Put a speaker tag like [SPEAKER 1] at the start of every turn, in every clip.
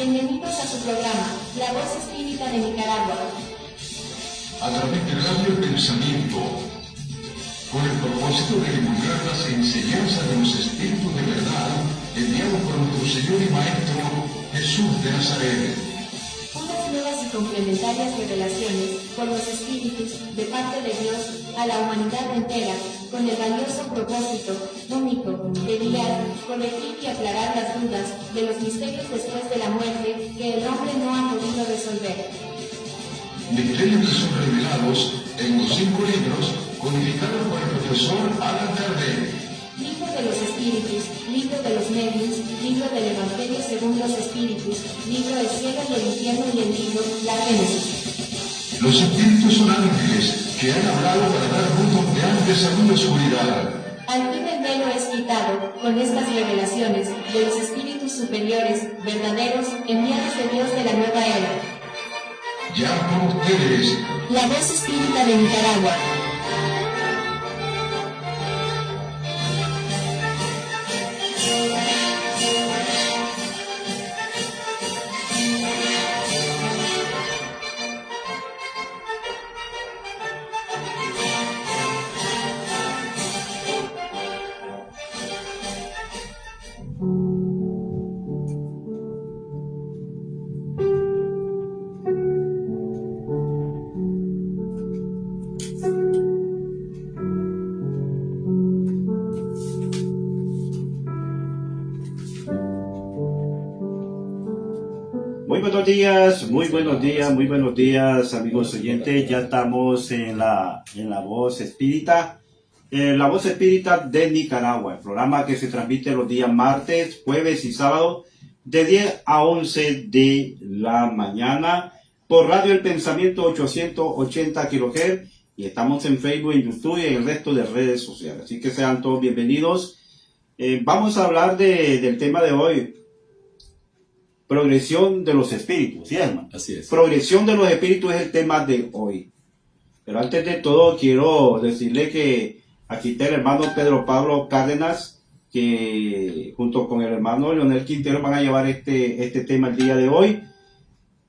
[SPEAKER 1] Bienvenidos a su programa, La Voz Espírita de Nicaragua.
[SPEAKER 2] A través de Radio El Pensamiento, con el propósito de divulgar las enseñanzas de los espíritus de verdad enviados por nuestro Señor y Maestro Jesús de Nazaret.
[SPEAKER 1] Unas nuevas y complementarias revelaciones por los espíritus de parte de Dios a la humanidad entera, con el valioso propósito único de guiar, corregir y aclarar las dudas de los misterios después de la muerte que el hombre no ha podido resolver.
[SPEAKER 2] Misterios que son revelados en los 5 libros codificados por el profesor Alan Kardec.
[SPEAKER 1] Libro de los Espíritus, Libro de los Medios, Libro del Evangelio según los Espíritus, Libro del Cielo y el Infierno y el libro La Génesis.
[SPEAKER 2] Los espíritus son ángeles que han hablado para dar luz donde antes había oscuridad.
[SPEAKER 1] Al fin el velo es quitado con estas revelaciones de los espíritus superiores, verdaderos, enviados de Dios de la nueva era.
[SPEAKER 2] Ya por ustedes,
[SPEAKER 1] La Voz Espírita de Nicaragua.
[SPEAKER 3] Muy buenos días, amigos oyentes. Ya estamos en la Voz Espírita, la Voz Espírita de Nicaragua, el programa que se transmite los días martes, jueves y sábado de 10 a 11 de la mañana por Radio El Pensamiento 880 kHz, y estamos en Facebook, en YouTube y en el resto de redes sociales. Así que sean todos bienvenidos. Vamos a hablar del tema de hoy. Progresión de los espíritus, ¿sí, hermano?
[SPEAKER 4] Así es.
[SPEAKER 3] Progresión de los espíritus es el tema de hoy. Pero antes de todo, quiero decirle que aquí está el hermano Pedro Pablo Cárdenas, que junto con el hermano Leonel Quintero van a llevar este tema el día de hoy.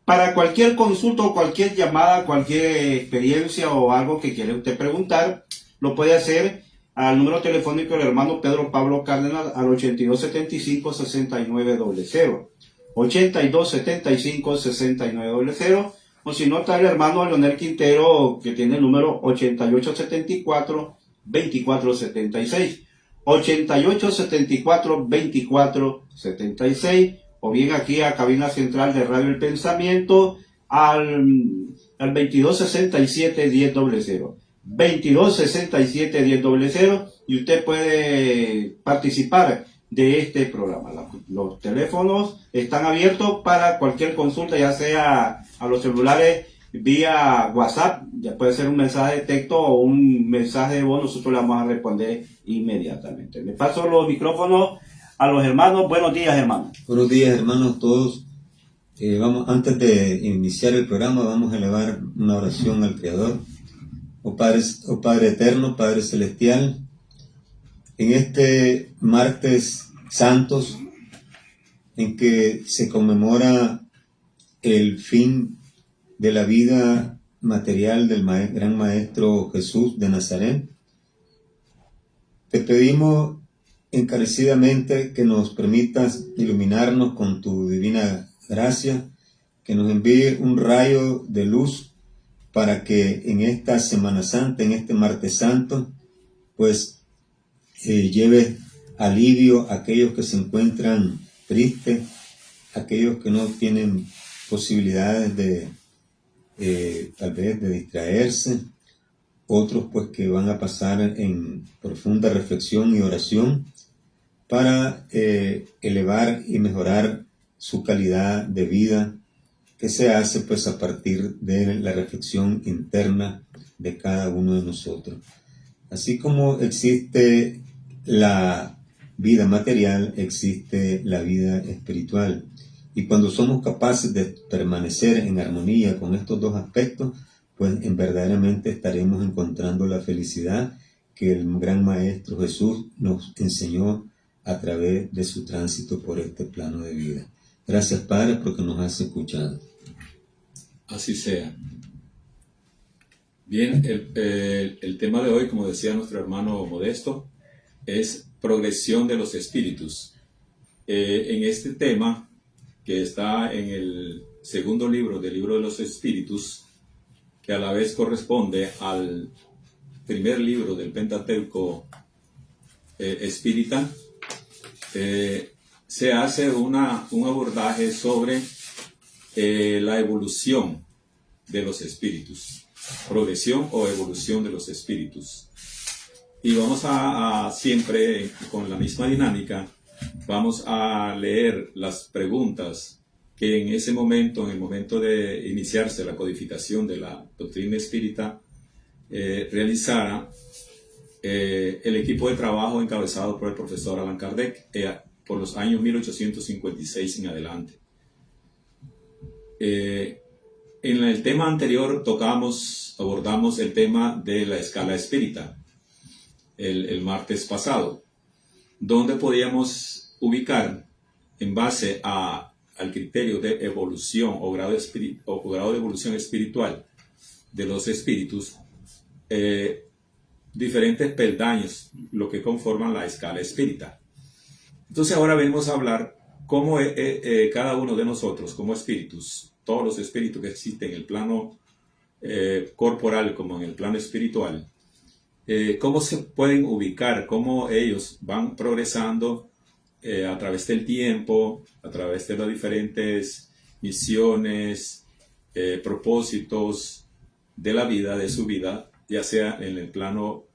[SPEAKER 3] Para cualquier consulta o cualquier llamada, cualquier experiencia o algo que quiera usted preguntar, lo puede hacer al número telefónico del hermano Pedro Pablo Cárdenas al 8275-6900. 8275-6900, o si no está el hermano Leonel Quintero, que tiene el número 8874-2476, 8874-2476, o bien aquí a cabina central de Radio El Pensamiento al 2267-1000, 2267-1000, y usted puede participar de este programa. Los teléfonos están abiertos para cualquier consulta, ya sea a los celulares vía WhatsApp, ya puede ser un mensaje de texto o un mensaje de voz, nosotros le vamos a responder inmediatamente. Me paso los micrófonos a los hermanos. Buenos días, hermanos.
[SPEAKER 4] Buenos días, hermanos todos. Antes de iniciar el programa, vamos a elevar una oración al Creador. Oh Padre eterno, Padre celestial, en este martes santos, en que se conmemora el fin de la vida material del gran Maestro Jesús de Nazaret, te pedimos encarecidamente que nos permitas iluminarnos con tu divina gracia, que nos envíe un rayo de luz para que en esta Semana Santa, en este martes santo, pues lleve alivio a aquellos que se encuentran tristes, aquellos que no tienen posibilidades de tal vez de distraerse, otros pues que van a pasar en profunda reflexión y oración para elevar y mejorar su calidad de vida, que se hace pues a partir de la reflexión interna de cada uno de nosotros. Así como existe la vida material, existe la vida espiritual. Y cuando somos capaces de permanecer en armonía con estos dos aspectos, pues verdaderamente estaremos encontrando la felicidad que el gran Maestro Jesús nos enseñó a través de su tránsito por este plano de vida. Gracias, Padre, porque nos has escuchado.
[SPEAKER 5] Así sea. Bien, el tema de hoy, como decía nuestro hermano Modesto, es progresión de los espíritus. En este tema, que está en el segundo libro del libro de los espíritus, que a la vez corresponde al primer libro del Pentateuco espírita, se hace un abordaje sobre la evolución de los espíritus, progresión o evolución de los espíritus. Y vamos a siempre, con la misma dinámica, vamos a leer las preguntas que en ese momento, en el momento de iniciarse la codificación de la doctrina espírita, realizara el equipo de trabajo encabezado por el profesor Allan Kardec por los años 1856 en adelante. En el tema anterior abordamos el tema de la escala espírita el martes pasado, donde podíamos ubicar en base al criterio de evolución o grado de evolución espiritual de los espíritus, diferentes peldaños, lo que conforman la escala espírita. Entonces ahora venimos a hablar cómo cada uno de nosotros como espíritus, todos los espíritus que existen en el plano corporal como en el plano espiritual, cómo se pueden ubicar, cómo ellos van progresando a través del tiempo, a través de las diferentes misiones, propósitos de la vida, de su vida, ya sea en el plano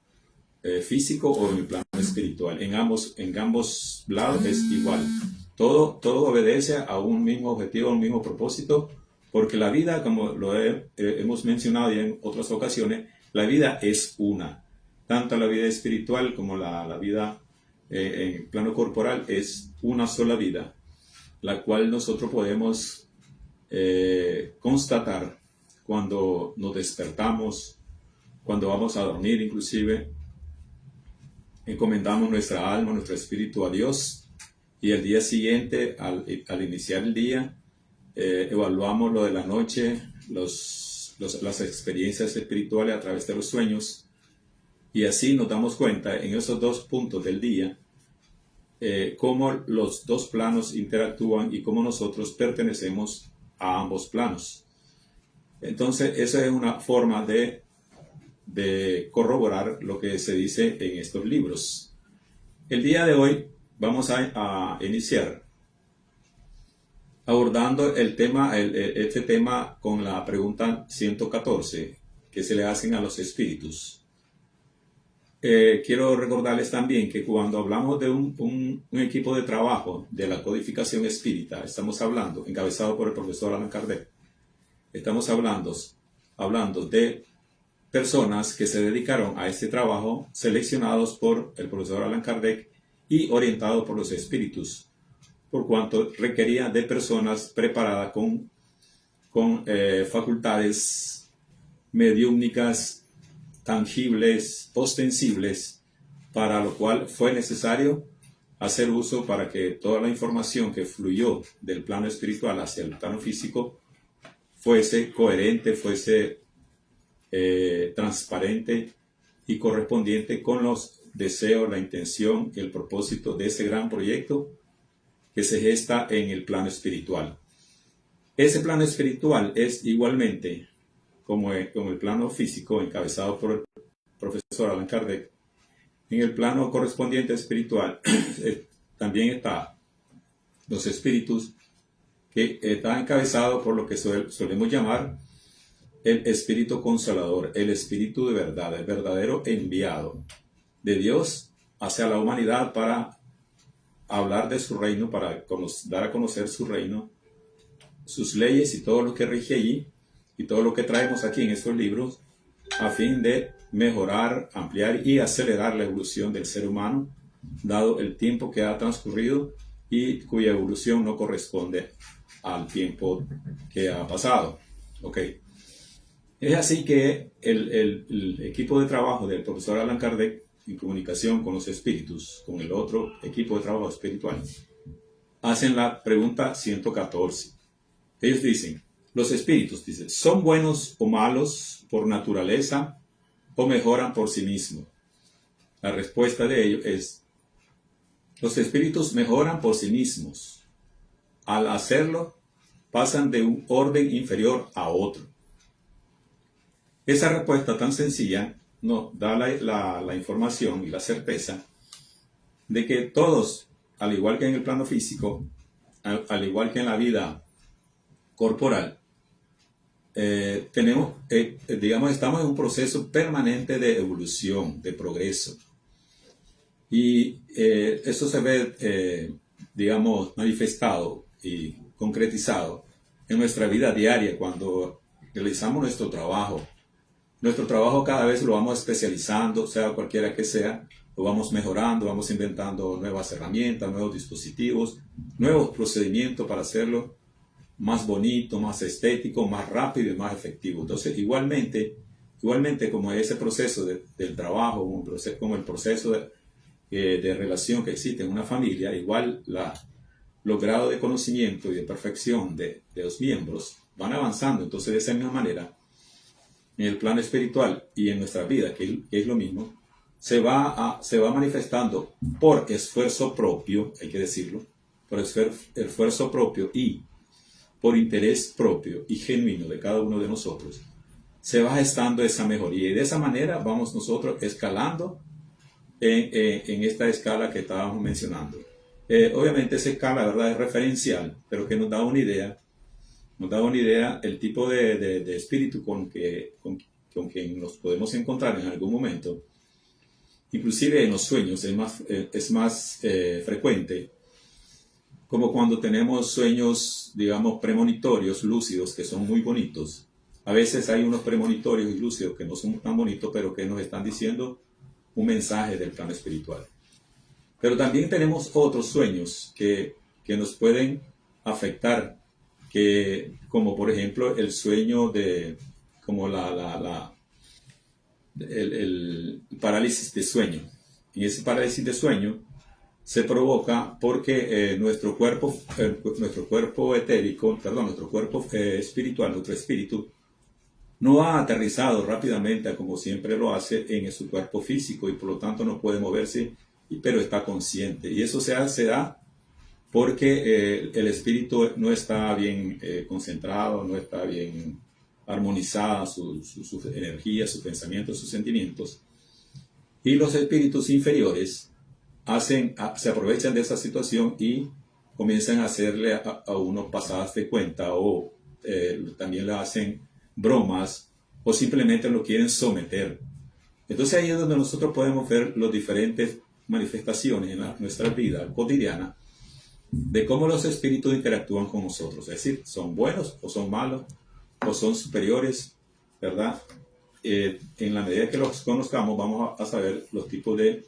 [SPEAKER 5] físico o en el plano espiritual. En ambos lados es igual. Todo obedece a un mismo objetivo, a un mismo propósito, porque la vida, como lo hemos mencionado ya en otras ocasiones, la vida es una. Tanto la vida espiritual como la vida en el plano corporal es una sola vida, la cual nosotros podemos constatar cuando nos despertamos, cuando vamos a dormir inclusive, encomendamos nuestra alma, nuestro espíritu a Dios, y el día siguiente, al iniciar el día, evaluamos lo de la noche, las experiencias espirituales a través de los sueños, y así nos damos cuenta en esos dos puntos del día cómo los dos planos interactúan y cómo nosotros pertenecemos a ambos planos. Entonces, esa es una forma de corroborar lo que se dice en estos libros. El día de hoy vamos a iniciar abordando este tema con la pregunta 114 que se le hacen a los espíritus. Quiero recordarles también que cuando hablamos de un equipo de trabajo de la codificación espírita, estamos hablando, encabezado por el profesor Allan Kardec, estamos hablando de personas que se dedicaron a este trabajo, seleccionados por el profesor Allan Kardec y orientados por los espíritus, por cuanto requería de personas preparadas con facultades mediúmnicas, tangibles, ostensibles, para lo cual fue necesario hacer uso para que toda la información que fluyó del plano espiritual hacia el plano físico fuese coherente, fuese transparente y correspondiente con los deseos, la intención y el propósito de ese gran proyecto que se gesta en el plano espiritual. Ese plano espiritual es igualmente como el plano físico encabezado por el profesor Allan Kardec. En el plano correspondiente espiritual también está los espíritus, que está encabezado por lo que solemos llamar el espíritu consolador, el espíritu de verdad, el verdadero enviado de Dios hacia la humanidad para hablar de su reino, para dar a conocer su reino, sus leyes y todo lo que rige allí, y todo lo que traemos aquí en estos libros, a fin de mejorar, ampliar y acelerar la evolución del ser humano, dado el tiempo que ha transcurrido y cuya evolución no corresponde al tiempo que ha pasado. Okay. Es así que el equipo de trabajo del profesor Allan Kardec, en comunicación con los espíritus, con el otro equipo de trabajo espiritual, hacen la pregunta 114. Ellos dicen, los espíritus, dicen, ¿son buenos o malos por naturaleza o mejoran por sí mismos? La respuesta de ellos es, los espíritus mejoran por sí mismos. Al hacerlo, pasan de un orden inferior a otro. Esa respuesta tan sencilla nos da la información y la certeza de que todos, al igual que en el plano físico, al igual que en la vida corporal, estamos en un proceso permanente de evolución, de progreso. Y eso se ve, manifestado y concretizado en nuestra vida diaria cuando realizamos nuestro trabajo. Nuestro trabajo cada vez lo vamos especializando, sea cualquiera que sea, lo vamos mejorando, vamos inventando nuevas herramientas, nuevos dispositivos, nuevos procedimientos para hacerlo más bonito, más estético, más rápido y más efectivo. Entonces, igualmente como ese proceso del trabajo, como el proceso de relación que existe en una familia, igual los grados de conocimiento y de perfección de los miembros van avanzando. Entonces, de esa misma manera, en el plano espiritual y en nuestra vida, que es lo mismo, se va manifestando por esfuerzo propio, hay que decirlo, por esfuerzo propio y por interés propio y genuino de cada uno de nosotros, se va gestando esa mejoría. Y de esa manera vamos nosotros escalando en esta escala que estábamos mencionando. Obviamente esa escala, ¿verdad?, es referencial, pero que nos da una idea el tipo de espíritu con quien nos podemos encontrar en algún momento. Inclusive en los sueños es más frecuente, como cuando tenemos sueños, digamos, premonitorios, lúcidos, que son muy bonitos. A veces hay unos premonitorios y lúcidos que no son tan bonitos, pero que nos están diciendo un mensaje del plano espiritual. Pero también tenemos otros sueños que nos pueden afectar, como por ejemplo el sueño el parálisis de sueño. Y ese parálisis de sueño se provoca porque nuestro cuerpo espiritual, nuestro espíritu, no ha aterrizado rápidamente como siempre lo hace en su cuerpo físico y por lo tanto no puede moverse, pero está consciente. Y eso se da porque el espíritu no está bien concentrado, no está bien armonizada su energía, su pensamiento, sus sentimientos. Y los espíritus inferiores se aprovechan de esa situación y comienzan a hacerle a uno pasadas de cuenta, o también le hacen bromas, o simplemente lo quieren someter. Entonces ahí es donde nosotros podemos ver las diferentes manifestaciones en nuestra vida cotidiana de cómo los espíritus interactúan con nosotros. Es decir, son buenos o son malos, o son superiores, ¿verdad? En la medida que los conozcamos, vamos a saber los tipos de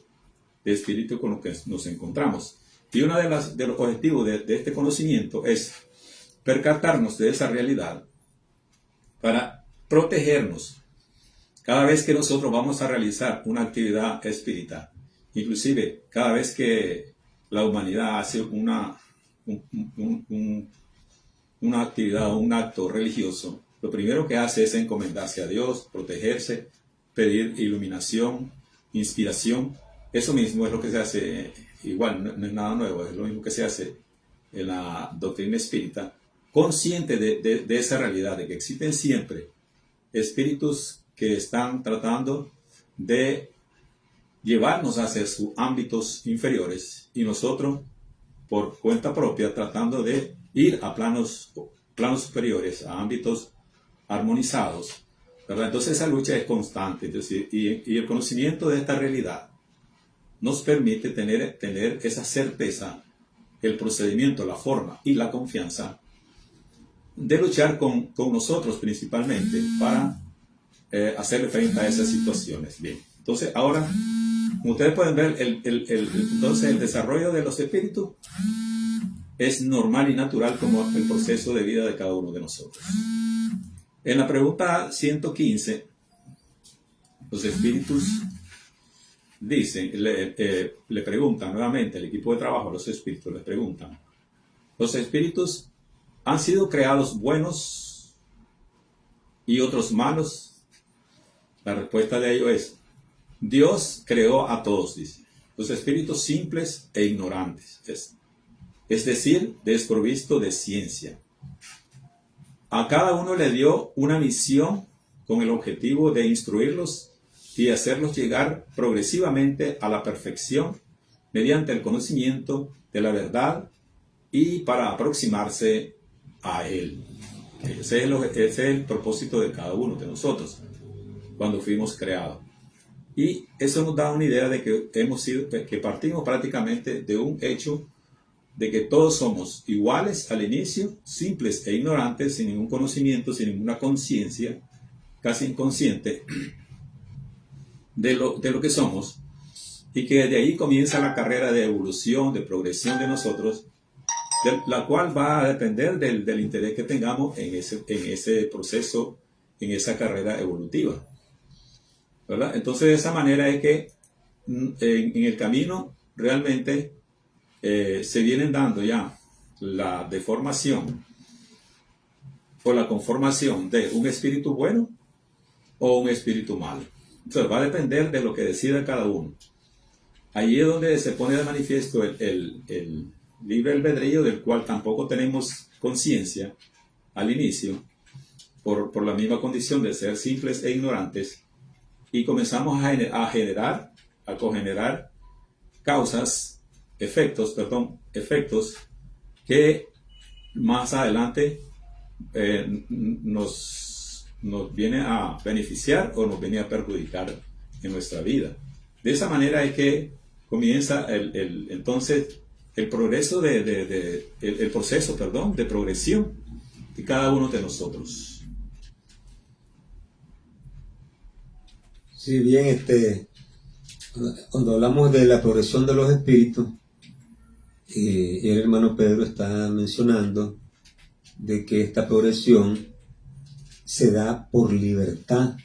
[SPEAKER 5] espíritu con los que nos encontramos. Y uno de los objetivos de este conocimiento es percatarnos de esa realidad para protegernos cada vez que nosotros vamos a realizar una actividad espiritual. Inclusive cada vez que la humanidad hace una actividad o un acto religioso, lo primero que hace es encomendarse a Dios, protegerse, pedir iluminación, inspiración. Eso mismo es lo que se hace, igual no es nada nuevo, es lo mismo que se hace en la doctrina espírita, consciente de esa realidad, de que existen siempre espíritus que están tratando de llevarnos hacia sus ámbitos inferiores y nosotros, por cuenta propia, tratando de ir a planos superiores, a ámbitos armonizados, ¿verdad? Entonces esa lucha es constante. Entonces, y el conocimiento de esta realidad nos permite tener esa certeza, el procedimiento, la forma y la confianza de luchar con nosotros principalmente para hacerle frente a esas situaciones. Bien, entonces ahora, como ustedes pueden ver, entonces el desarrollo de los espíritus es normal y natural como el proceso de vida de cada uno de nosotros. En la pregunta 115, los espíritus dicen, le preguntan nuevamente, el equipo de trabajo, los espíritus les preguntan, ¿Los espíritus han sido creados buenos y otros malos? La respuesta de ello es: Dios creó a todos, dice, los espíritus simples e ignorantes, es decir, desprovisto de ciencia. A cada uno le dio una misión con el objetivo de instruirlos y hacerlos llegar progresivamente a la perfección mediante el conocimiento de la verdad y para aproximarse a Él. Ese es el propósito de cada uno de nosotros cuando fuimos creados. Y eso nos da una idea de que partimos prácticamente de un hecho de que todos somos iguales al inicio, simples e ignorantes, sin ningún conocimiento, sin ninguna conciencia, casi inconsciente de lo que somos, y que de ahí comienza la carrera de evolución, de progresión de nosotros, la cual va a depender del interés que tengamos en ese proceso, en esa carrera evolutiva, ¿verdad? Entonces, de esa manera es que en el camino realmente se vienen dando ya la deformación o la conformación de un espíritu bueno o un espíritu malo. Entonces va a depender de lo que decida cada uno. Allí es donde se pone de manifiesto el libre albedrío, del cual tampoco tenemos conciencia al inicio, por la misma condición de ser simples e ignorantes, y comenzamos a cogenerar efectos que más adelante nos viene a beneficiar o nos viene a perjudicar en nuestra vida. De esa manera es que comienza entonces el progreso el proceso de progresión de cada uno de nosotros.
[SPEAKER 4] Sí, bien, cuando hablamos de la progresión de los espíritus, y el hermano Pedro está mencionando de que esta progresión se da por libertad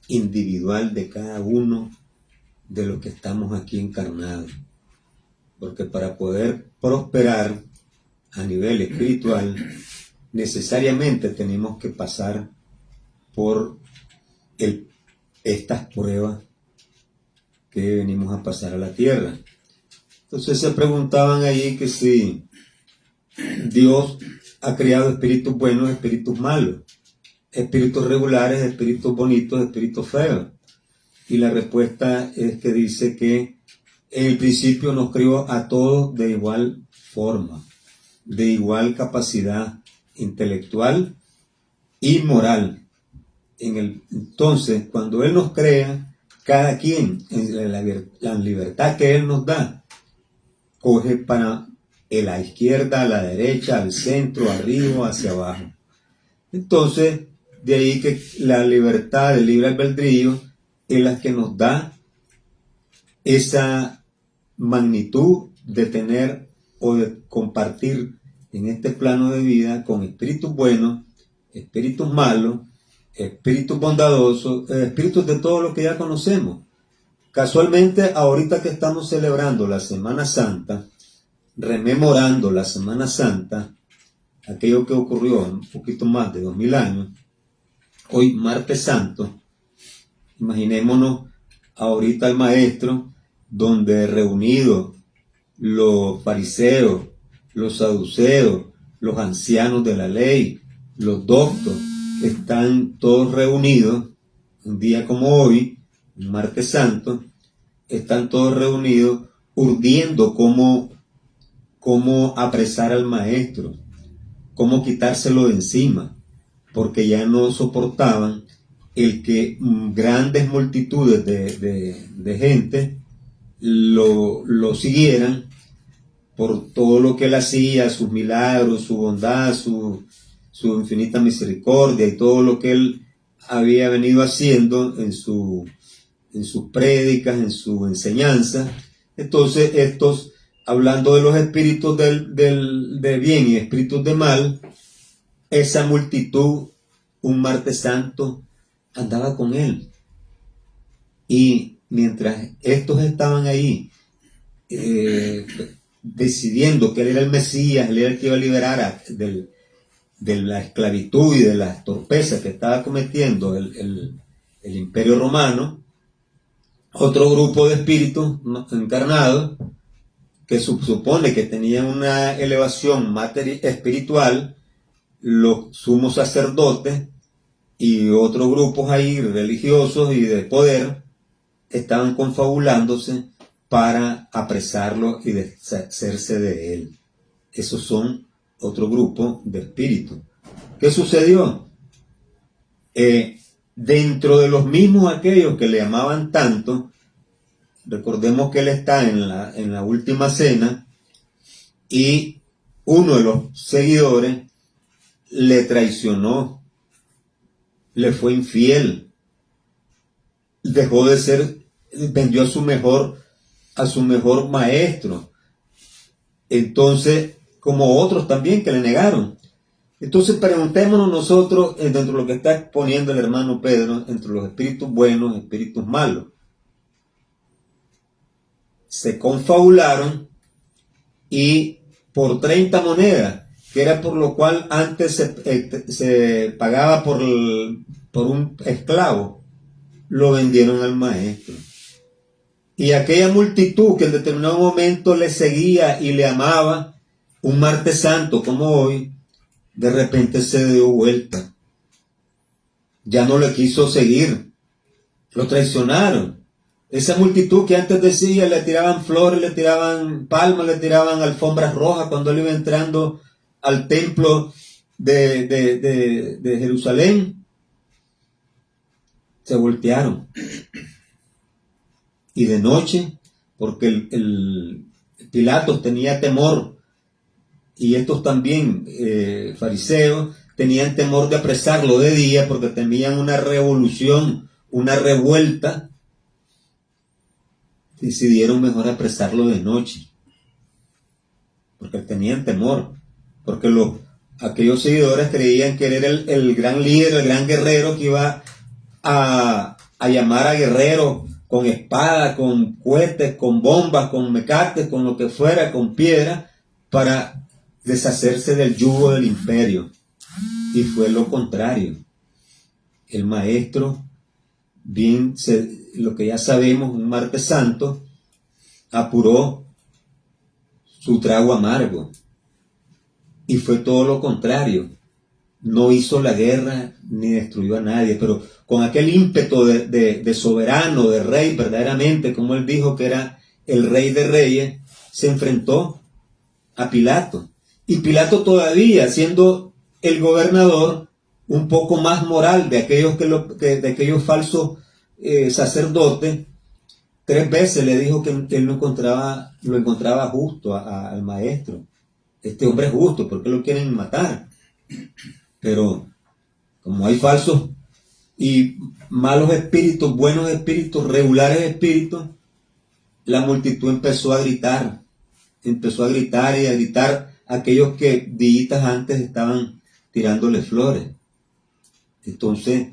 [SPEAKER 4] individual de cada uno de los que estamos aquí encarnados. Porque para poder prosperar a nivel espiritual, necesariamente tenemos que pasar por estas pruebas que venimos a pasar a la tierra. Entonces se preguntaban allí que si Dios ha creado espíritus buenos, espíritus malos, espíritus regulares, espíritus bonitos, espíritus feos. Y la respuesta es que dice que en el principio nos creó a todos de igual forma, de igual capacidad intelectual y moral. Entonces, cuando Él nos crea, cada quien, en la libertad que Él nos da, coge para la izquierda, a la derecha, al centro, arriba, hacia abajo. Entonces, de ahí que la libertad, el libre albedrío, es la que nos da esa magnitud de tener o de compartir en este plano de vida con espíritus buenos, espíritus malos, espíritus bondadosos, espíritus de todo lo que ya conocemos. Casualmente, ahorita que estamos celebrando la Semana Santa, rememorando la Semana Santa, aquello que ocurrió un poquito más de 2000 años, hoy martes santo, imaginémonos ahorita al maestro, donde reunidos los fariseos, los saduceos, los ancianos de la ley, los doctos, están todos reunidos, un día como hoy, un martes santo, están todos reunidos urdiendo cómo apresar al maestro, cómo quitárselo de encima, porque ya no soportaban el que grandes multitudes de gente lo siguieran por todo lo que él hacía, sus milagros, su bondad, su infinita misericordia y todo lo que él había venido haciendo en sus prédicas, en su enseñanza. Entonces estos, hablando de los espíritus de bien y espíritus de mal, esa multitud, un martes santo, andaba con él. Y mientras estos estaban ahí decidiendo que él era el Mesías, él era el que iba a liberar de la esclavitud y de las torpezas que estaba cometiendo el Imperio Romano, otro grupo de espíritus encarnados que supone que tenían una elevación espiritual, los sumos sacerdotes y otros grupos ahí religiosos y de poder estaban confabulándose para apresarlo y deshacerse de él. Esos son otro grupo de espíritus. ¿Qué sucedió? Dentro de los mismos aquellos que le amaban tanto, recordemos que él está en la última cena y uno de los seguidores le traicionó, le fue infiel, dejó de ser, vendió a su mejor maestro. Entonces, como otros también que le negaron. Entonces preguntémonos nosotros, dentro de lo que está exponiendo el hermano Pedro, entre los espíritus buenos y espíritus malos. Se confabularon y por 30 monedas, que era por lo cual antes se pagaba por un esclavo, lo vendieron al maestro. Y aquella multitud que en determinado momento le seguía y le amaba, un martes santo como hoy, de repente se dio vuelta. Ya no le quiso seguir. Lo traicionaron. Esa multitud que antes decía, le tiraban flores, le tiraban palmas, le tiraban alfombras rojas cuando él iba entrando al templo de Jerusalén, se voltearon. Y de noche, porque el Pilatos tenía temor, y estos también, fariseos, tenían temor de apresarlo de día porque temían una revolución, una revuelta. Decidieron mejor apresarlo de noche, porque tenían temor, porque aquellos seguidores creían que él era el gran líder, el gran guerrero que iba a llamar a guerreros con espada, con cohetes, con bombas, con mecates, con lo que fuera, con piedra, para deshacerse del yugo del imperio. Y fue lo contrario. El maestro, lo que ya sabemos, un martes santo, apuró su trago amargo. Y fue todo lo contrario. No hizo la guerra ni destruyó a nadie, pero con aquel ímpetu de soberano, de rey, verdaderamente, como él dijo que era el rey de reyes, se enfrentó a Pilato. Y Pilato todavía, siendo el gobernador, un poco más moral de aquellos aquellos falsos sacerdotes, 3 veces le dijo que él lo encontraba justo al maestro. Este hombre es justo, ¿por qué lo quieren matar? Pero como hay falsos y malos espíritus, buenos espíritus, regulares espíritus, la multitud empezó a gritar y a gritar a aquellos que días antes estaban tirándole flores. Entonces,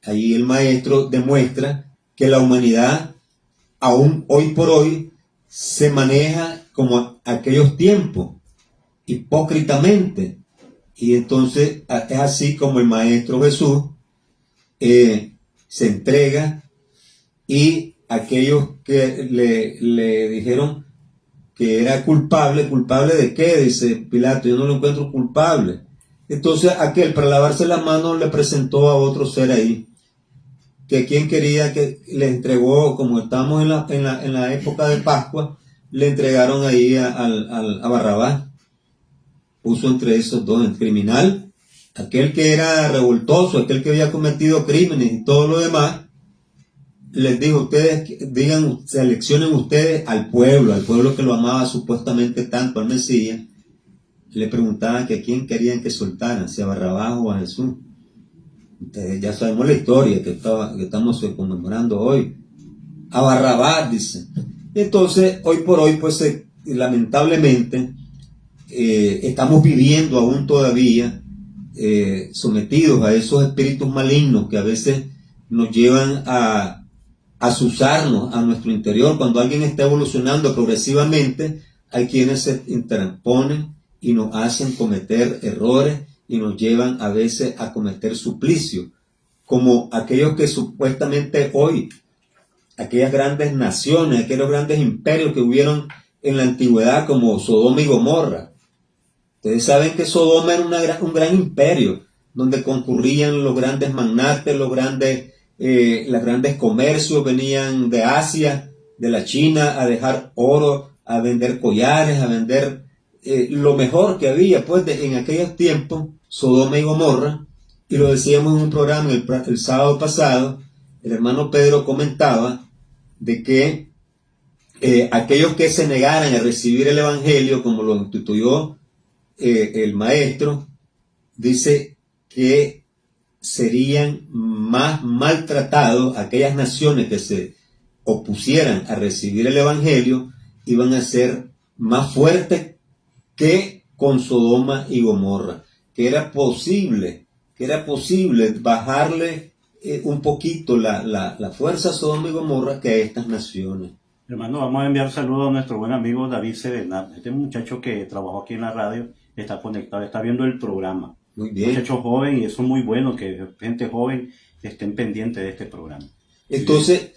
[SPEAKER 4] ahí el maestro demuestra que la humanidad, aún hoy por hoy, se maneja como aquellos tiempos, hipócritamente. Y entonces es así como el Maestro Jesús se entrega, y aquellos que le dijeron que era culpable, ¿culpable de qué? Dice Pilato, yo no lo encuentro culpable. Entonces aquel, para lavarse las manos, le presentó a otro ser ahí, que quien quería, que le entregó, como estamos en la época de Pascua, le entregaron ahí a Barrabás. Puso entre esos dos, el criminal, aquel que era revoltoso, aquel que había cometido crímenes y todo lo demás. Les dijo, ustedes seleccionen ustedes al pueblo que lo amaba supuestamente tanto, al Mesías. Le preguntaban que a quién querían que soltaran, si a Barrabás o a Jesús. Ustedes ya sabemos la historia que estamos conmemorando hoy. A Barrabás, dice. Entonces, hoy por hoy, pues lamentablemente, estamos viviendo aún todavía sometidos a esos espíritus malignos que a veces nos llevan a azuzarnos a nuestro interior. Cuando alguien está evolucionando progresivamente, hay quienes se interponen y nos hacen cometer errores y nos llevan a veces a cometer suplicio, como aquellos que supuestamente hoy, aquellas grandes naciones, aquellos grandes imperios que hubieron en la antigüedad como Sodoma y Gomorra. Ustedes saben que Sodoma era un gran imperio, donde concurrían los grandes magnates, los grandes comercios, venían de Asia, de la China, a dejar oro, a vender collares, a vender lo mejor que había pues en aquellos tiempos, Sodoma y Gomorra. Y lo decíamos en un programa el sábado pasado, el hermano Pedro comentaba de que aquellos que se negaran a recibir el Evangelio, como lo instituyó el maestro, dice que serían más maltratados. Aquellas naciones que se opusieran a recibir el Evangelio iban a ser más fuertes que con Sodoma y Gomorra, que era posible bajarle un poquito la fuerza a Sodoma y Gomorra que a estas naciones.
[SPEAKER 3] Hermano, vamos a enviar saludos a nuestro buen amigo David Serenat. Este muchacho que trabajó aquí en la radio está conectado, está viendo el programa.
[SPEAKER 4] Muy bien.
[SPEAKER 3] Muchacho joven, y eso es muy bueno que gente joven estén pendientes de este programa.
[SPEAKER 4] Entonces,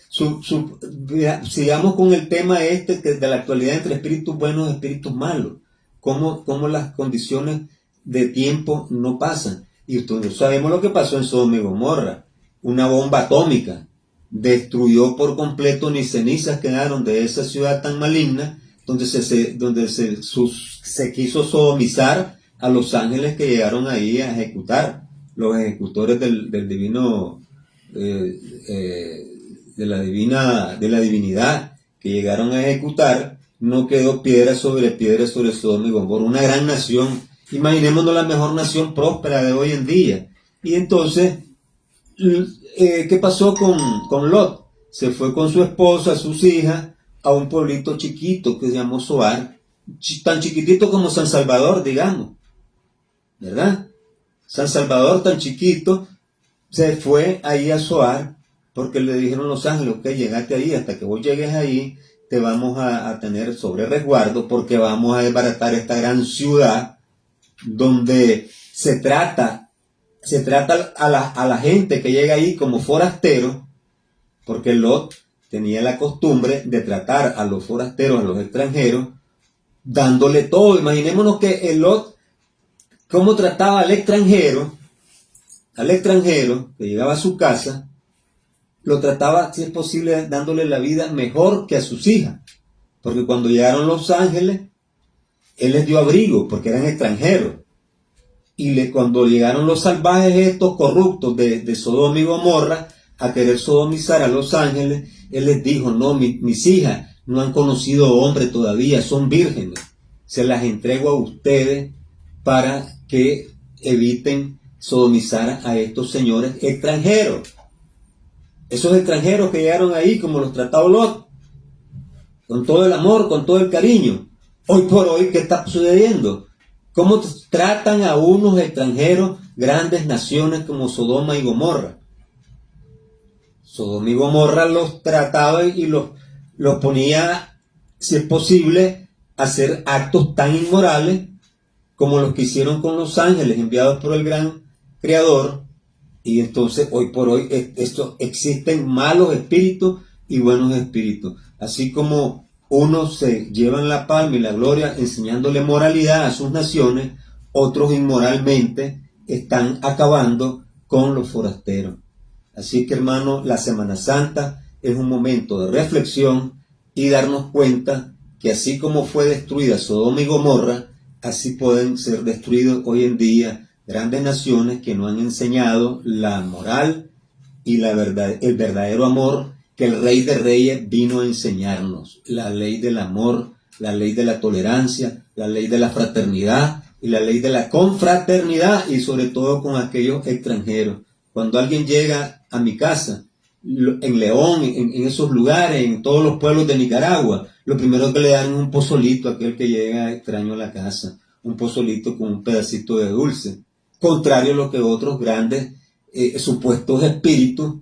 [SPEAKER 4] sigamos con el tema de la actualidad entre espíritus buenos y espíritus malos. Cómo las condiciones de tiempo no pasan. Y nosotros sabemos lo que pasó en Sodoma y Gomorra. Una bomba atómica destruyó por completo, ni cenizas quedaron de esa ciudad tan maligna, donde se quiso sodomizar a los ángeles que llegaron ahí a ejecutar, los ejecutores de la divinidad que llegaron a ejecutar. No quedó piedra sobre Sodoma y Gomorra, una gran nación. Imaginémonos la mejor nación próspera de hoy en día. Y entonces, ¿qué pasó con Lot? Se fue con su esposa, sus hijas, a un pueblito chiquito que se llamó Zoar, tan chiquitito como San Salvador, digamos, ¿verdad? San Salvador, tan chiquito, se fue ahí a Zoar, porque le dijeron los ángeles: ok, llegate ahí, hasta que vos llegues ahí, te vamos a tener sobre resguardo, porque vamos a desbaratar esta gran ciudad, donde se trata a la gente que llega ahí como forastero, porque Lot tenía la costumbre de tratar a los forasteros, a los extranjeros, dándole todo. Imaginémonos que el Lot, cómo trataba al extranjero que llegaba a su casa, lo trataba, si es posible, dándole la vida mejor que a sus hijas, porque cuando llegaron los ángeles, él les dio abrigo, porque eran extranjeros. Y cuando llegaron los salvajes estos corruptos de Sodoma y Gomorra a querer sodomizar a los ángeles, él les dijo: no, mis hijas no han conocido hombre todavía, son vírgenes. Se las entrego a ustedes para que eviten sodomizar a estos señores extranjeros. Esos extranjeros que llegaron ahí, como los trató Lot, con todo el amor, con todo el cariño. Hoy por hoy, ¿qué está sucediendo? ¿Cómo tratan a unos extranjeros grandes naciones como Sodoma y Gomorra? Sodoma y Gomorra los trataba y los ponía, si es posible, a hacer actos tan inmorales como los que hicieron con los ángeles enviados por el gran Creador. Y entonces, hoy por hoy, existen malos espíritus y buenos espíritus. Así como unos se llevan la palma y la gloria enseñándole moralidad a sus naciones, otros inmoralmente están acabando con los forasteros. Así que, hermano, la Semana Santa es un momento de reflexión y darnos cuenta que así como fue destruida Sodoma y Gomorra, así pueden ser destruidos hoy en día grandes naciones que no han enseñado la moral y el verdadero amor que el Rey de Reyes vino a enseñarnos. La ley del amor, la ley de la tolerancia, la ley de la fraternidad y la ley de la confraternidad, y sobre todo con aquellos extranjeros. Cuando alguien llega a mi casa, en León, en esos lugares, en todos los pueblos de Nicaragua, lo primero que le dan es un pozolito a aquel que llega extraño a la casa, un pozolito con un pedacito de dulce, contrario a lo que otros grandes supuestos espíritus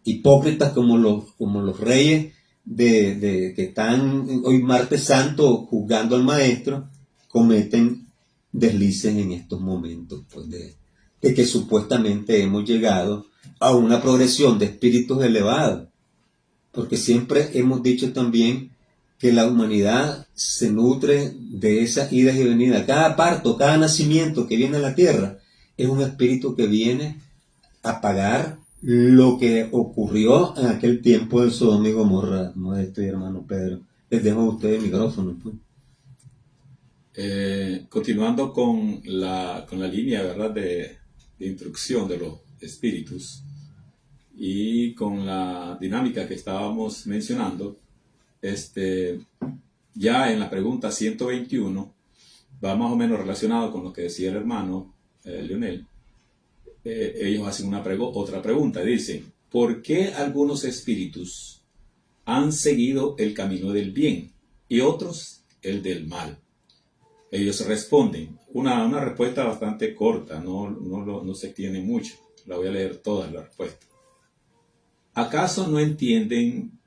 [SPEAKER 4] hipócritas como los reyes que están hoy martes santo juzgando al maestro, cometen deslices en estos momentos, pues de que supuestamente hemos llegado a una progresión de espíritus elevados, porque siempre hemos dicho también que la humanidad se nutre de esas idas y venidas. Cada parto, cada nacimiento que viene a la tierra es un espíritu que viene a pagar lo que ocurrió en aquel tiempo del Sodoma y Gomorra, Modesto y hermano Pedro. Les dejo a ustedes el micrófono, pues.
[SPEAKER 5] Continuando con la línea, ¿verdad?, de instrucción de los espíritus y con la dinámica que estábamos mencionando, ya en la pregunta 121 va más o menos relacionado con lo que decía el hermano Leonel. Ellos hacen otra pregunta, dicen: ¿por qué algunos espíritus han seguido el camino del bien y otros el del mal? Ellos responden, una respuesta bastante corta, no se extiende mucho, la voy a leer toda la respuesta. ¿Acaso no entienden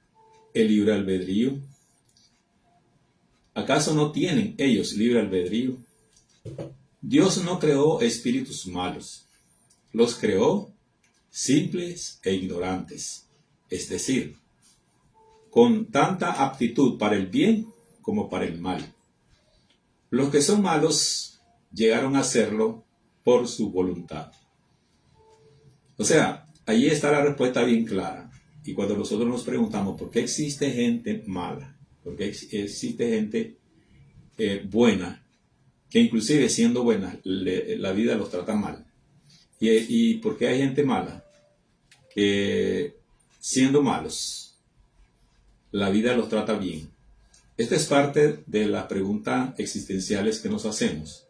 [SPEAKER 5] el libre albedrío? ¿Acaso no tienen ellos libre albedrío? Dios no creó espíritus malos, los creó simples e ignorantes, es decir, con tanta aptitud para el bien como para el mal. Los que son malos llegaron a serlo por su voluntad. O sea, allí está la respuesta bien clara. Y cuando nosotros nos preguntamos por qué existe gente mala, por qué existe gente buena, que inclusive siendo buena la vida los trata mal, y por qué hay gente mala que siendo malos la vida los trata bien. Esta es parte de las preguntas existenciales que nos hacemos,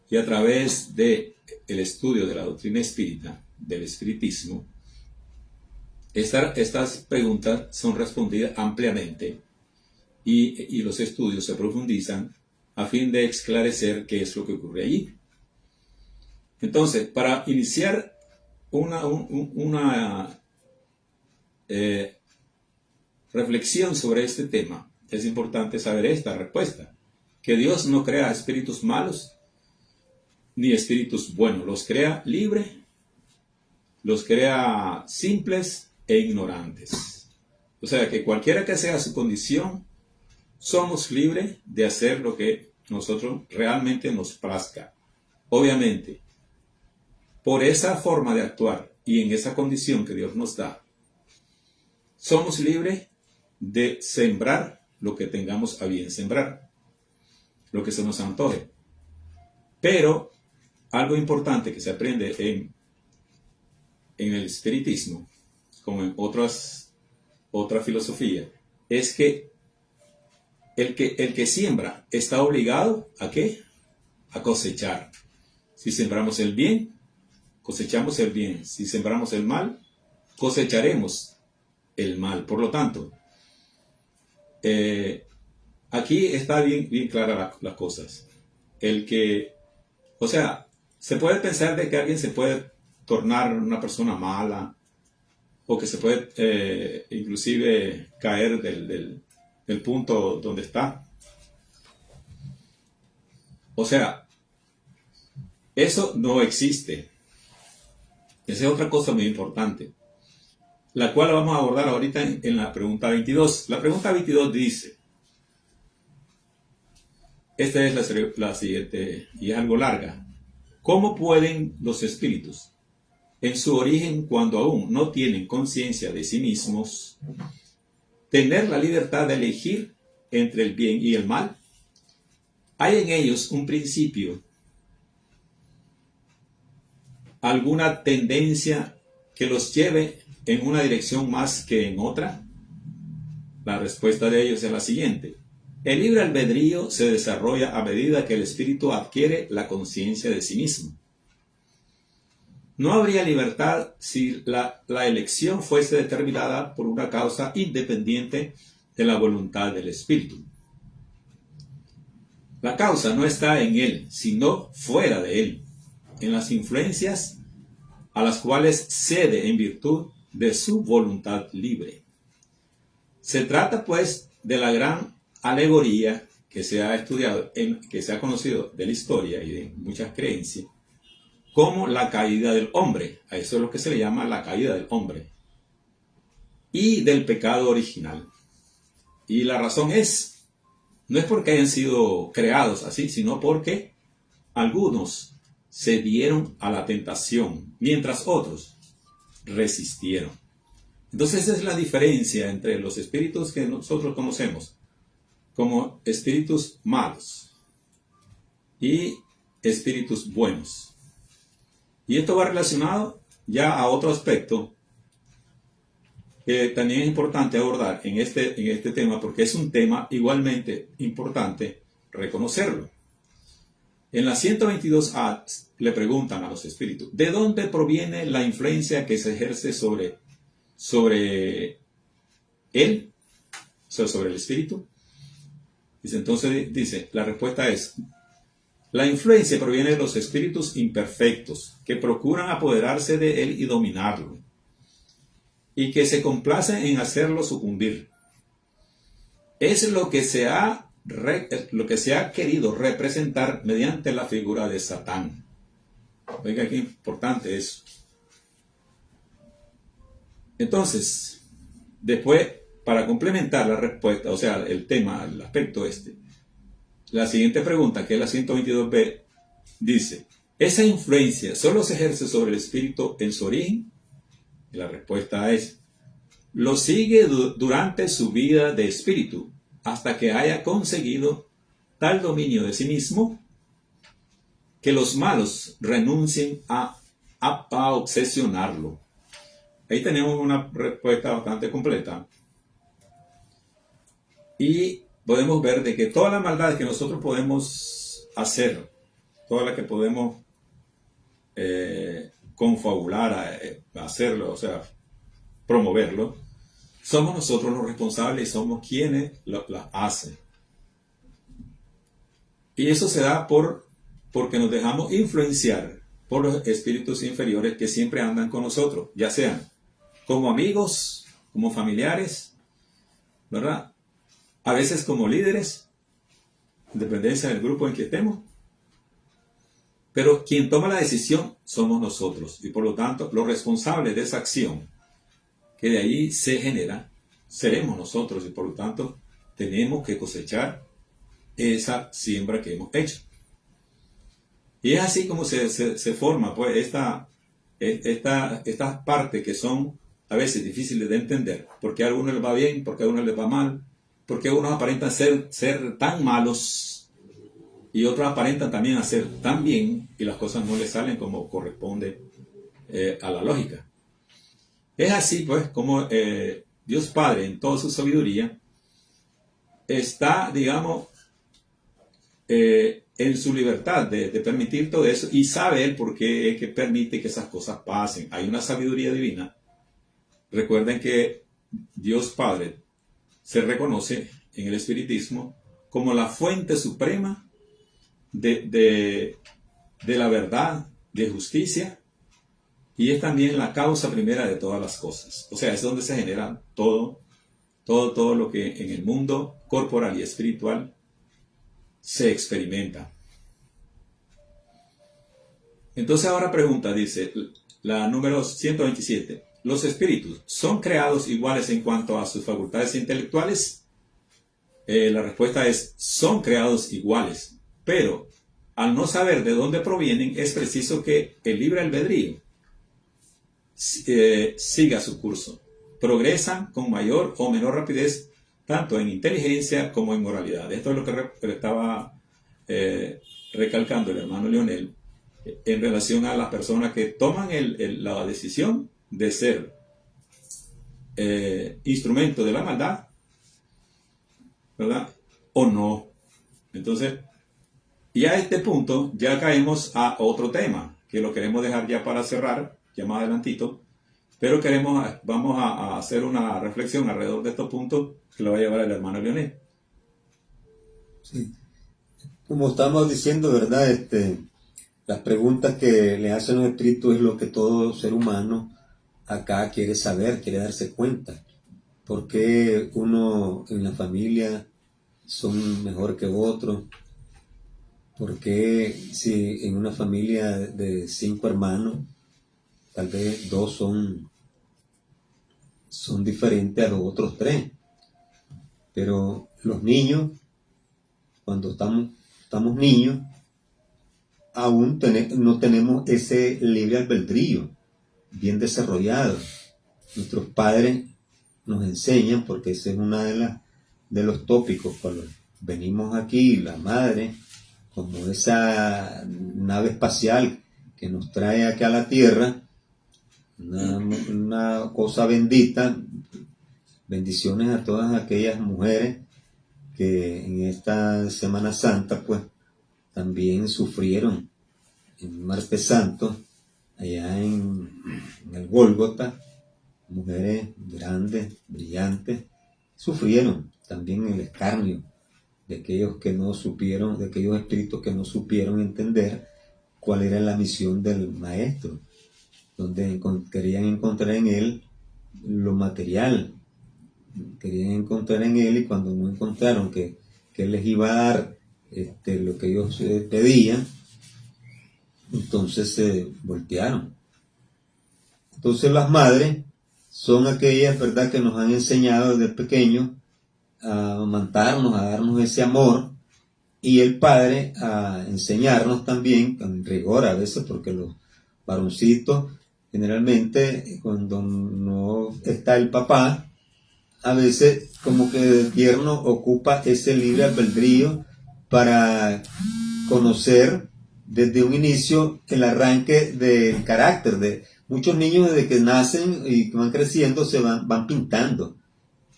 [SPEAKER 5] y a través del estudio de la doctrina espírita, del espiritismo, estas preguntas son respondidas ampliamente y los estudios se profundizan a fin de esclarecer qué es lo que ocurre allí. Entonces, para iniciar una reflexión sobre este tema, es importante saber esta respuesta: que Dios no crea espíritus malos ni espíritus buenos, los crea libres, los crea simples e ignorantes. O sea que cualquiera que sea su condición, somos libres de hacer lo que nosotros realmente nos plazca. Obviamente, por esa forma de actuar y en esa condición que Dios nos da, somos libres de sembrar lo que tengamos a bien sembrar, lo que se nos antoje. Pero algo importante que se aprende en el espiritismo, como en otra filosofía, es que el que siembra está obligado ¿a qué? A cosechar. Si sembramos el bien, cosechamos el bien. Si sembramos el mal, cosecharemos el mal. Por lo tanto, aquí está bien clara las cosas. O sea, se puede pensar de que alguien se puede tornar una persona mala, o que se puede inclusive caer del punto donde está. O sea, eso no existe. Esa es otra cosa muy importante, la cual vamos a abordar ahorita en la pregunta 22. La pregunta 22 dice, esta es la siguiente, y es algo larga: ¿cómo pueden los espíritus, en su origen cuando aún no tienen conciencia de sí mismos, tener la libertad de elegir entre el bien y el mal? ¿Hay en ellos un principio, alguna tendencia que los lleve en una dirección más que en otra? La respuesta de ellos es la siguiente: el libre albedrío se desarrolla a medida que el espíritu adquiere la conciencia de sí mismo. No habría libertad si la elección fuese determinada por una causa independiente de la voluntad del espíritu. La causa no está en él, sino fuera de él, en las influencias a las cuales cede en virtud de su voluntad libre. Se trata pues de la gran alegoría que se ha estudiado, que se ha conocido de la historia y de muchas creencias, como la caída del hombre. A eso es lo que se le llama la caída del hombre. Y del pecado original. Y la razón no es porque hayan sido creados así, sino porque algunos se dieron a la tentación, mientras otros resistieron. Entonces esa es la diferencia entre los espíritus que nosotros conocemos como espíritus malos y espíritus buenos. Y esto va relacionado ya a otro aspecto que también es importante abordar en este tema, porque es un tema igualmente importante reconocerlo. En la 122A le preguntan a los espíritus, ¿de dónde proviene la influencia que se ejerce sobre él? O sea, sobre el espíritu. Entonces, la respuesta es, la influencia proviene de los espíritus imperfectos que procuran apoderarse de él y dominarlo, y que se complacen en hacerlo sucumbir. Es lo que se ha querido representar mediante la figura de Satán. Oiga, qué importante eso. Entonces, después, para complementar la respuesta, o sea, el tema, el aspecto la siguiente pregunta, que es la 122B, dice, ¿esa influencia solo se ejerce sobre el espíritu en su origen? Y la respuesta es, lo sigue durante su vida de espíritu, hasta que haya conseguido tal dominio de sí mismo, que los malos renuncien a obsesionarlo. Ahí tenemos una respuesta bastante completa. Y podemos ver de que toda la maldad que nosotros podemos hacer, toda la que podemos confabular, hacerlo, o sea, promoverlo, somos nosotros los responsables y somos quienes la hacen. Y eso se da porque nos dejamos influenciar por los espíritus inferiores que siempre andan con nosotros, ya sean como amigos, como familiares, ¿verdad? A veces como líderes, en dependencia del grupo en que estemos. Pero quien toma la decisión somos nosotros. Y por lo tanto, los responsables de esa acción que de ahí se genera, seremos nosotros. Y por lo tanto, tenemos que cosechar esa siembra que hemos hecho. Y es así como se forma pues estas partes que son a veces difíciles de entender. Porque a algunos les va bien, porque a algunos les va mal, porque unos aparentan ser tan malos y otros aparentan también hacer tan bien y las cosas no les salen como corresponde a la lógica. Es así pues como Dios Padre en toda su sabiduría está, digamos, en su libertad de permitir todo eso, y sabe Él por qué es que permite que esas cosas pasen. Hay una sabiduría divina. Recuerden que Dios Padre se reconoce en el espiritismo como la fuente suprema de la verdad, de justicia, y es también la causa primera de todas las cosas. O sea, es donde se genera todo lo que en el mundo corporal y espiritual se experimenta. Entonces ahora pregunta, dice la número 127. ¿Los espíritus son creados iguales en cuanto a sus facultades intelectuales? La respuesta es, son creados iguales, pero al no saber de dónde provienen, es preciso que el libre albedrío siga su curso. Progresan con mayor o menor rapidez, tanto en inteligencia como en moralidad. Esto es lo que estaba recalcando el hermano Leonel en relación a las personas que toman la decisión de ser instrumento de la maldad, ¿verdad? O no. Entonces, y a este punto ya caemos a otro tema, que lo queremos dejar ya para cerrar, ya más adelantito, pero vamos a hacer una reflexión alrededor de estos puntos que lo va a llevar el hermano Leonel.
[SPEAKER 4] Sí. Como estamos diciendo, ¿verdad? Las preguntas que le hacen los espíritus es lo que todo ser humano acá quiere saber, quiere darse cuenta. ¿Por qué uno en la familia son mejor que otro? ¿Por qué si en una familia de 5 hermanos, tal vez 2 son diferentes a los otros 3? Pero los niños, cuando estamos niños, aún no tenemos ese libre albedrío bien desarrollado. Nuestros padres nos enseñan, porque ese es uno de los tópicos cuando venimos aquí, la madre, como esa nave espacial que nos trae aquí a la Tierra, una cosa bendita. Bendiciones a todas aquellas mujeres que en esta Semana Santa pues también sufrieron en Martes Santo, allá en el Gólgota. Mujeres grandes, brillantes, sufrieron también el escarnio de aquellos que no supieron, de aquellos espíritus que no supieron entender cuál era la misión del maestro, donde querían encontrar en él lo material, querían encontrar en él, y cuando no encontraron que él les iba a dar lo que ellos pedían, entonces se voltearon. Entonces las madres son aquellas, ¿verdad?, que nos han enseñado desde pequeños a amamantarnos, a darnos ese amor, y el padre a enseñarnos también, con rigor a veces, porque los varoncitos generalmente cuando no está el papá, a veces como que de tierno ocupa ese libre albedrío para conocer desde un inicio el arranque del carácter. De muchos niños desde que nacen y van creciendo se van pintando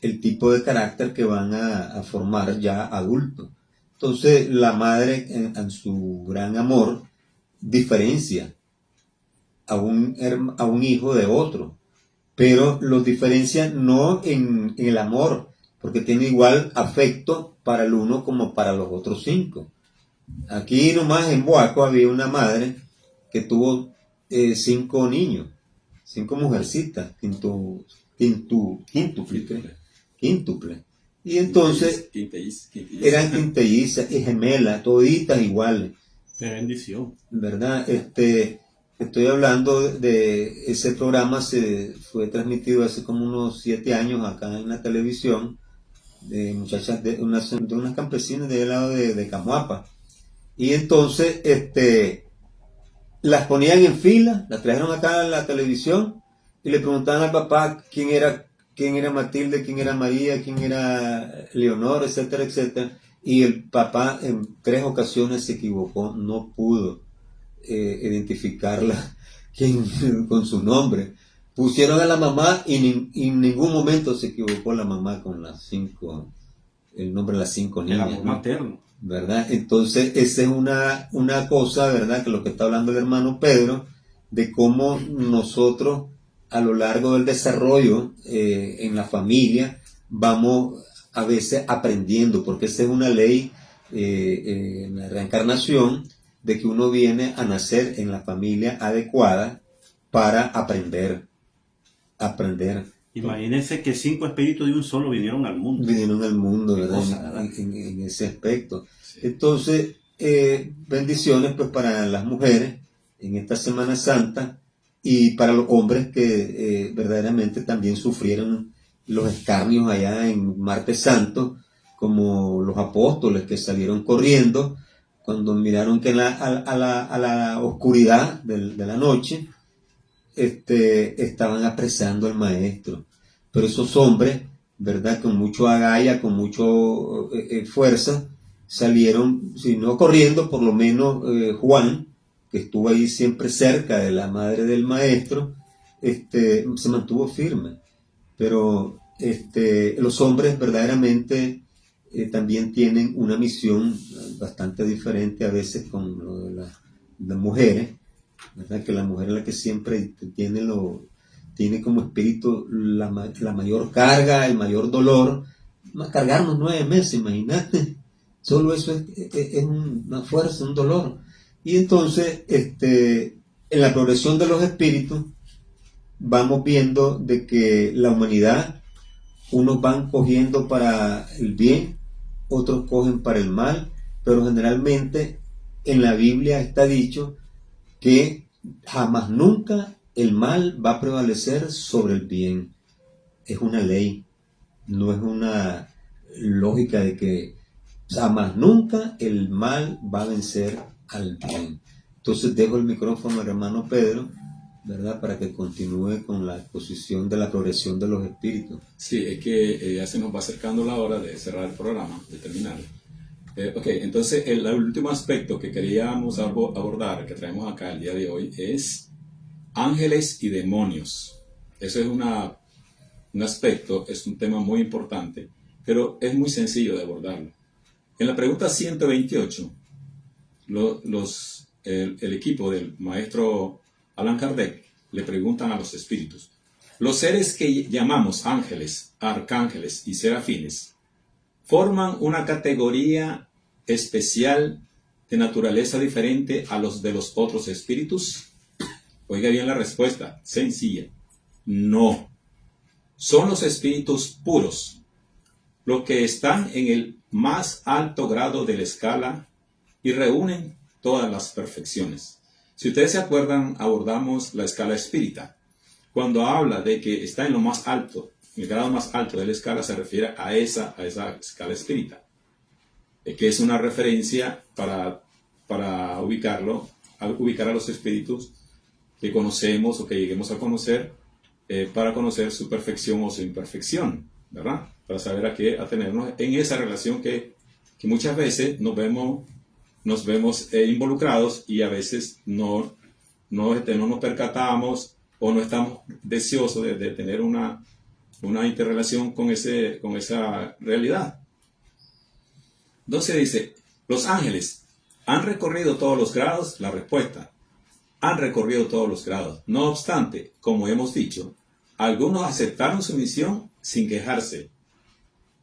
[SPEAKER 4] el tipo de carácter que van a formar ya adultos. Entonces la madre en su gran amor diferencia a un hijo de otro, pero los diferencia no en el amor, porque tiene igual afecto para el uno como para los otros 5. Aquí nomás en Boaco había una madre que tuvo 5 niños, 5 mujercitas, quíntuple. Y entonces eran quintellizas y gemelas, toditas iguales.
[SPEAKER 3] Qué bendición.
[SPEAKER 4] ¿Verdad? Estoy hablando de ese programa, se fue transmitido hace como unos 7 años acá en la televisión, de muchachas de unas campesinas del lado de Camuapa. Y entonces las ponían en fila, las trajeron acá a la televisión y le preguntaban al papá quién era Matilde, quién era María, quién era Leonor, etcétera, etcétera. Y el papá en 3 ocasiones se equivocó, no pudo identificarla con su nombre. Pusieron a la mamá y en ningún momento se equivocó la mamá con el nombre de las 5 niñas.
[SPEAKER 3] El amor materno.
[SPEAKER 4] ¿Verdad? Entonces esa es una cosa, ¿verdad?, que lo que está hablando el hermano Pedro, de cómo nosotros a lo largo del desarrollo en la familia vamos a veces aprendiendo, porque esa es una ley en la reencarnación, de que uno viene a nacer en la familia adecuada para aprender.
[SPEAKER 3] Imagínense que 5 espíritus de un solo vinieron al mundo.
[SPEAKER 4] ¿Verdad? En ese aspecto. Sí. Entonces, bendiciones pues para las mujeres en esta Semana Santa, y para los hombres que verdaderamente también sufrieron los escarnios allá en Martes Santo, como los apóstoles que salieron corriendo cuando miraron que a la oscuridad de la noche estaban apresando al maestro. Pero esos hombres, ¿verdad?, con mucho agallas, con mucho fuerza, salieron, si no corriendo, por lo menos Juan, que estuvo ahí siempre cerca de la madre del maestro, se mantuvo firme. Pero los hombres verdaderamente también tienen una misión bastante diferente a veces con lo de las mujeres, ¿verdad? Que la mujer es la que siempre tiene como espíritu la mayor carga, el mayor dolor. Cargarnos 9 meses, imagínate, solo eso es una fuerza, un dolor. Y entonces en la progresión de los espíritus vamos viendo de que la humanidad unos van cogiendo para el bien, otros cogen para el mal, pero generalmente en la Biblia está dicho que jamás nunca el mal va a prevalecer sobre el bien. Es una ley, no es una lógica de que jamás nunca el mal va a vencer al bien. Entonces dejo el micrófono al hermano Pedro, ¿verdad?, para que continúe con la exposición de la progresión de los espíritus.
[SPEAKER 5] Sí, es que ya se nos va acercando la hora de cerrar el programa, de terminar. Ok, entonces el último aspecto que queríamos abordar, que traemos acá el día de hoy, es ángeles y demonios. Eso es un aspecto, es un tema muy importante, pero es muy sencillo de abordarlo. En la pregunta 128, el equipo del maestro Allan Kardec le preguntan a los espíritus: los seres que llamamos ángeles, arcángeles y serafines, ¿forman una categoría especial de naturaleza diferente a los de los otros espíritus? Oiga bien la respuesta, sencilla: no. Son los espíritus puros, los que están en el más alto grado de la escala y reúnen todas las perfecciones. Si ustedes se acuerdan, abordamos la escala espírita. Cuando habla de que está en lo más alto, en el grado más alto de la escala, se refiere a esa escala espírita, que es una referencia para ubicar a los espíritus que conocemos o que lleguemos a conocer, para conocer su perfección o su imperfección, ¿verdad? Para saber a qué atenernos en esa relación que muchas veces nos vemos involucrados, y a veces no nos percatamos o no estamos deseosos de tener una interrelación con esa realidad. Entonces dice: los ángeles han recorrido todos los grados. La respuesta: han recorrido todos los grados. No obstante, como hemos dicho, algunos aceptaron su misión sin quejarse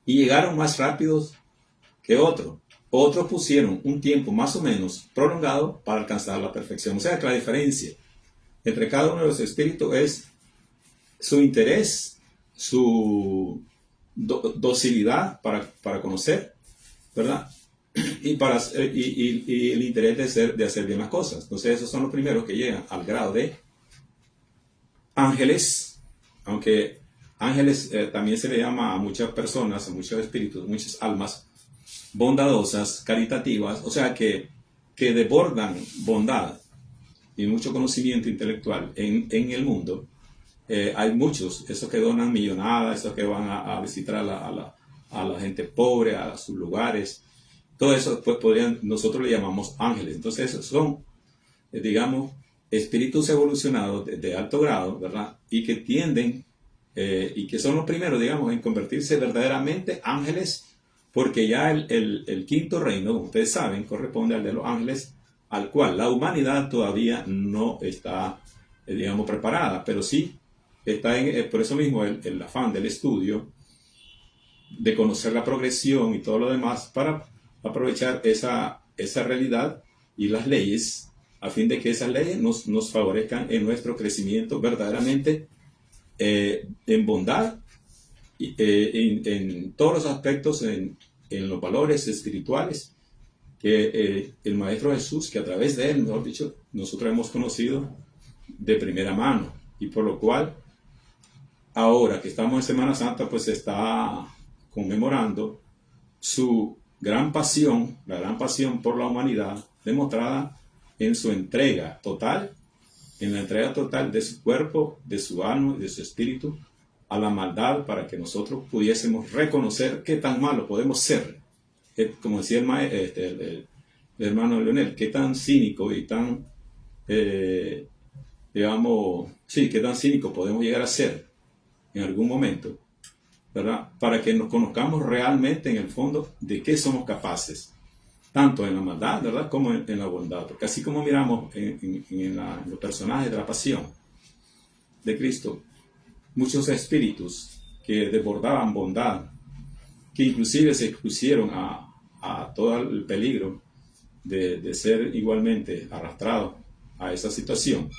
[SPEAKER 5] y llegaron más rápidos que otros. Otros pusieron un tiempo más o menos prolongado para alcanzar la perfección. O sea que la diferencia entre cada uno de los espíritus es su interés, su docilidad para conocer, ¿verdad? Y el interés de hacer bien las cosas. Entonces esos son los primeros que llegan al grado de ángeles, aunque ángeles también se le llama a muchas personas, a muchos espíritus, muchas almas bondadosas, caritativas, o sea que desbordan bondad y mucho conocimiento intelectual en el mundo. Hay muchos, esos que donan millonadas, esos que van a visitar a la gente pobre, a sus lugares. Todo eso pues nosotros le llamamos ángeles. Entonces esos son, digamos, espíritus evolucionados de alto grado, ¿verdad? Y que tienden, y que son los primeros, digamos, en convertirse verdaderamente ángeles, porque ya el quinto reino, como ustedes saben, corresponde al de los ángeles, al cual la humanidad todavía no está, digamos, preparada, pero sí está por eso mismo el afán del estudio, de conocer la progresión y todo lo demás, para aprovechar esa realidad y las leyes, a fin de que esas leyes nos favorezcan en nuestro crecimiento verdaderamente en bondad, en todos los aspectos, en los valores espirituales que el Maestro Jesús, que a través de él, mejor dicho, nosotros hemos conocido de primera mano, y por lo cual ahora que estamos en Semana Santa, pues se está conmemorando su gran pasión, la gran pasión por la humanidad, demostrada en su entrega total, en la entrega total de su cuerpo, de su alma y de su espíritu a la maldad, para que nosotros pudiésemos reconocer qué tan malo podemos ser. Como decía el hermano Leonel, qué tan cínico y tan, digamos, sí, qué tan cínico podemos llegar a ser en algún momento, ¿verdad? Para que nos conozcamos realmente en el fondo de qué somos capaces, tanto en la maldad, ¿verdad?, como en la bondad. Porque así como miramos en los personajes de la pasión de Cristo, muchos espíritus que desbordaban bondad, que inclusive se expusieron a todo el peligro de ser igualmente arrastrados a esa situación,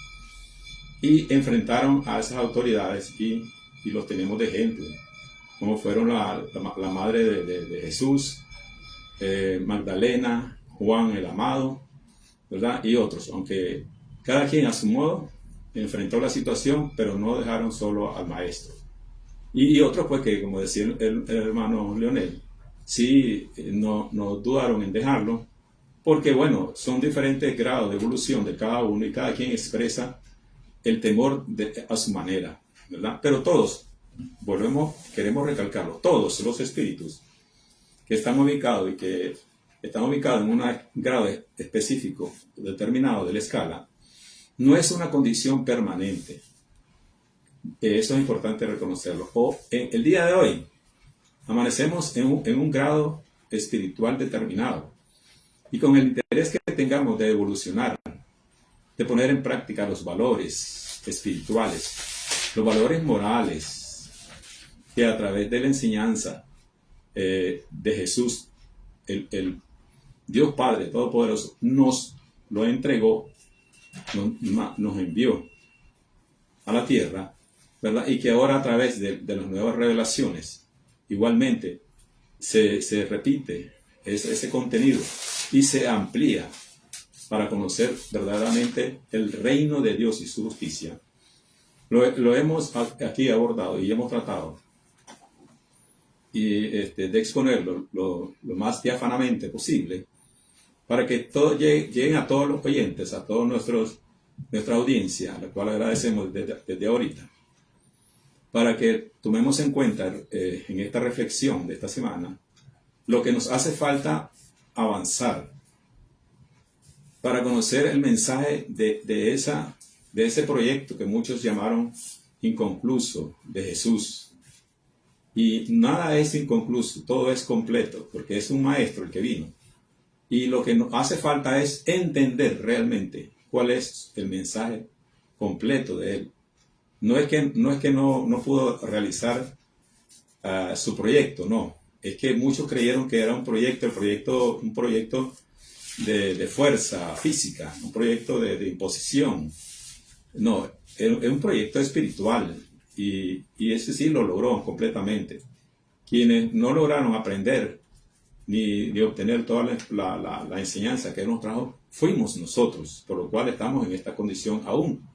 [SPEAKER 5] y enfrentaron a esas autoridades, y los tenemos de ejemplo. como fueron la madre de Jesús, Magdalena, Juan el Amado, ¿verdad? Y otros, aunque cada quien a su modo enfrentó la situación, pero no dejaron solo al maestro. Y otros, pues, que como decía el hermano Leonel, sí, no dudaron en dejarlo, porque, bueno, son diferentes grados de evolución de cada uno y cada quien expresa el temor a su manera, ¿verdad? Pero todos, queremos recalcarlo, todos los espíritus que están ubicados y que están ubicados en un grado específico determinado de la escala, no es una condición permanente. Eso es importante reconocerlo. O el día de hoy, amanecemos en un grado espiritual determinado. Y con el interés que tengamos de evolucionar, de poner en práctica los valores espirituales, los valores morales, que a través de la enseñanza de Jesús, el Dios Padre Todopoderoso, nos lo entregó, nos envió a la tierra, ¿verdad? Y que ahora a través de las nuevas revelaciones, igualmente, se repite ese contenido y se amplía para conocer verdaderamente el reino de Dios y su justicia. Lo hemos aquí abordado y hemos tratado y de exponerlo lo más diáfanamente posible para que todo lleguen a todos los oyentes, a todos nuestra audiencia, a la cual agradecemos desde ahorita, para que tomemos en cuenta en esta reflexión de esta semana lo que nos hace falta avanzar para conocer el mensaje de ese proyecto que muchos llamaron inconcluso de Jesús. Y nada es inconcluso, todo es completo, porque es un maestro el que vino. Y lo que nos hace falta es entender realmente cuál es el mensaje completo de él. No es que no pudo realizar su proyecto, no. Es que muchos creyeron que era un proyecto de fuerza física, un proyecto de imposición. No, es un proyecto espiritual y ese sí lo logró completamente. Quienes no lograron aprender ni obtener toda la enseñanza que Él nos trajo, fuimos nosotros, por lo cual estamos en esta condición aún.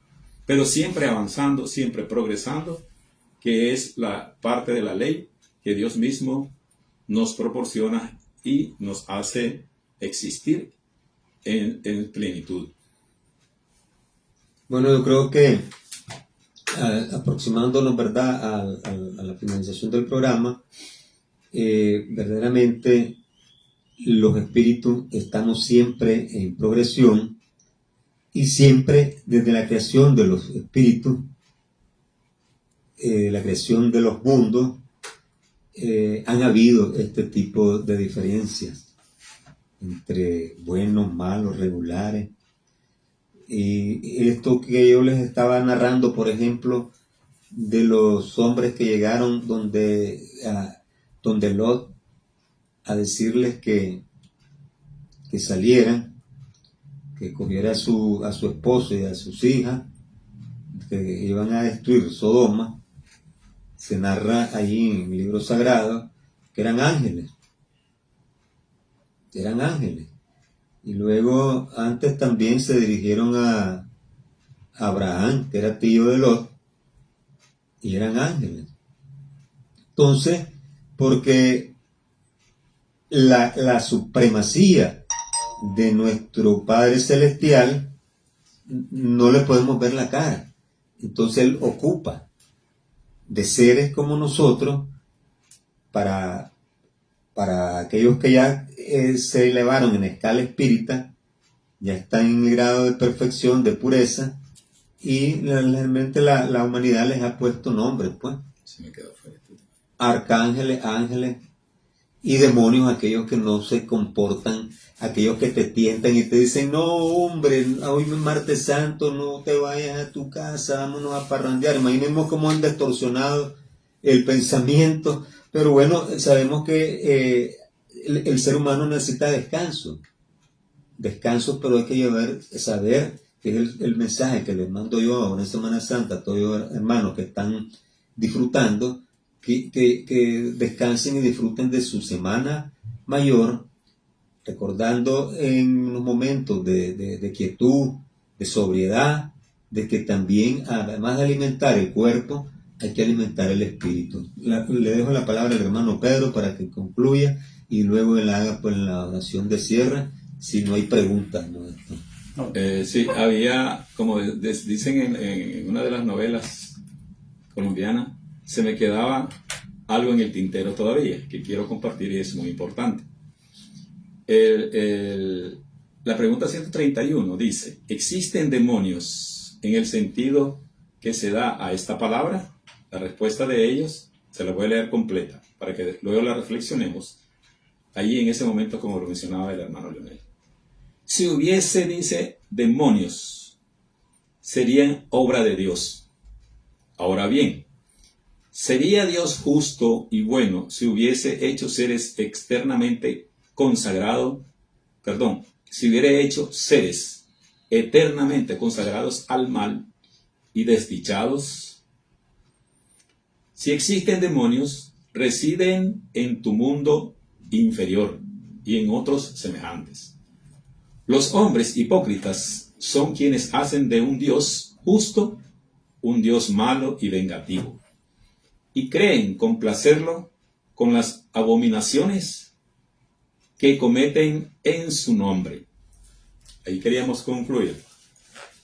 [SPEAKER 5] Pero siempre avanzando, siempre progresando, que es la parte de la ley que Dios mismo nos proporciona y nos hace existir en plenitud.
[SPEAKER 4] Bueno, yo creo que aproximándonos, ¿verdad?, a la finalización del programa, verdaderamente los espíritus estamos siempre en progresión y siempre desde la creación de los espíritus, la creación de los mundos, han habido este tipo de diferencias entre buenos, malos, regulares. Y esto que yo les estaba narrando, por ejemplo, de los hombres que llegaron donde Lot a decirles que salieran, que cogiera a su esposo y a sus hijas, que iban a destruir Sodoma. Se narra allí en el libro sagrado que eran ángeles. Eran ángeles. Y luego antes también se dirigieron a Abraham, que era tío de Lot, y eran ángeles. Entonces, porque la supremacía de nuestro Padre Celestial no le podemos ver la cara. Entonces Él ocupa de seres como nosotros para aquellos que ya se elevaron en escala espírita, ya están en el grado de perfección, de pureza, y realmente la humanidad les ha puesto nombres, pues.
[SPEAKER 5] Se me quedó fuera.
[SPEAKER 4] Arcángeles, ángeles y demonios, aquellos que no se comportan, aquellos que te tientan y te dicen, no hombre, hoy es martes santo, no te vayas a tu casa, vámonos a parrandear. Imaginemos cómo han distorsionado el pensamiento, pero bueno, sabemos que el ser humano necesita descanso, pero hay que saber que es el mensaje que les mando yo ahora en Semana Santa a todos los hermanos que están disfrutando, que descansen y disfruten de su semana mayor, recordando en los momentos de quietud, de sobriedad, de que también, además de alimentar el cuerpo, hay que alimentar el espíritu. Le dejo la palabra al hermano Pedro para que concluya y luego él haga pues la oración de cierre, si no hay preguntas, ¿no?
[SPEAKER 5] Sí, había, como dicen en una de las novelas colombianas, se me quedaba algo en el tintero todavía, que quiero compartir y es muy importante. La pregunta 131 dice, ¿existen demonios en el sentido que se da a esta palabra? La respuesta de ellos se la voy a leer completa, para que luego la reflexionemos allí en ese momento, como lo mencionaba el hermano Leonel. Si hubiese, dice, demonios, serían obra de Dios. Ahora bien, ¿sería Dios justo y bueno si hubiese hecho seres externamente consagrados, si hubiera hecho seres eternamente consagrados al mal y desdichados? Si existen demonios, residen en tu mundo inferior y en otros semejantes. Los hombres hipócritas son quienes hacen de un Dios justo un Dios malo y vengativo, y creen complacerlo con las abominaciones que cometen en su nombre. Ahí queríamos concluir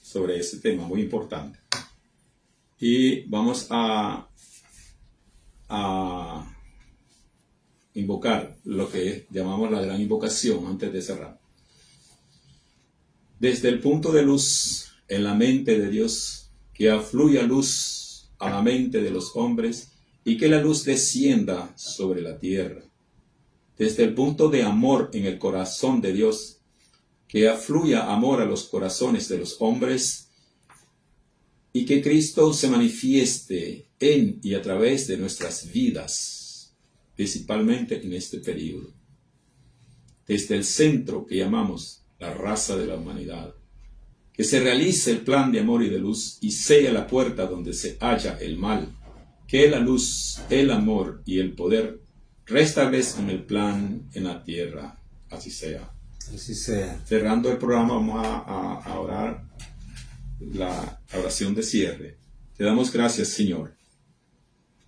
[SPEAKER 5] sobre ese tema muy importante. Y vamos a invocar lo que llamamos la gran invocación antes de cerrar. Desde el punto de luz en la mente de Dios, que afluya luz a la mente de los hombres y que la luz descienda sobre la tierra. Desde el punto de amor en el corazón de Dios, que afluya amor a los corazones de los hombres y que Cristo se manifieste en y a través de nuestras vidas, principalmente en este período. Desde el centro que llamamos la raza de la humanidad, que se realice el plan de amor y de luz y sea la puerta donde se halla el mal, que la luz, el amor y el poder restablezcan el plan en la tierra. Así sea.
[SPEAKER 4] Así sea.
[SPEAKER 5] Cerrando el programa, vamos a orar la oración de cierre. Te damos gracias, Señor,